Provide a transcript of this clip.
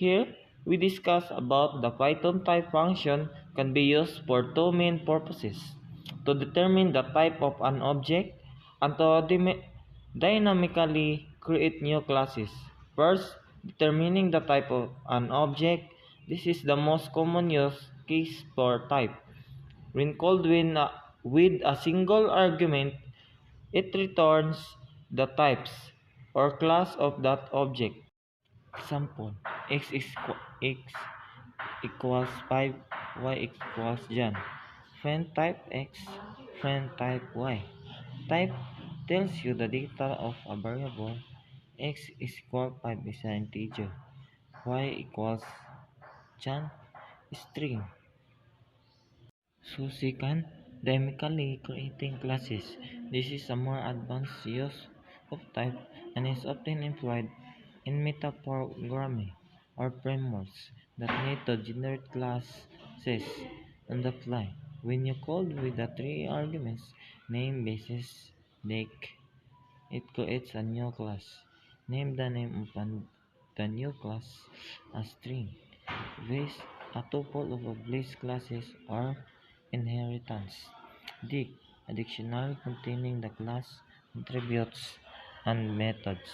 Here, we discuss about the Python type function can be used for two main purposes: to determine the type of an object and to dynamically create new classes. First, determining the type of an object. This is the most common use case for type. When called with a single argument, it returns the types or class of that object. Example: x equals 5, y equals John. Friend type x, friend type y. Type tells you the data of a variable. X is equal 5 is an integer. Y equals John string. So second, dynamically creating classes. This is a more advanced use of type and is often employed in metaprogramming or frameworks that need to generate classes on the fly. When you code with the three arguments, name, basis, date, it creates a new class. Name the name of the new class a string. Base a tuple of base classes or inheritance. Dict a dictionary containing the class, attributes, and methods.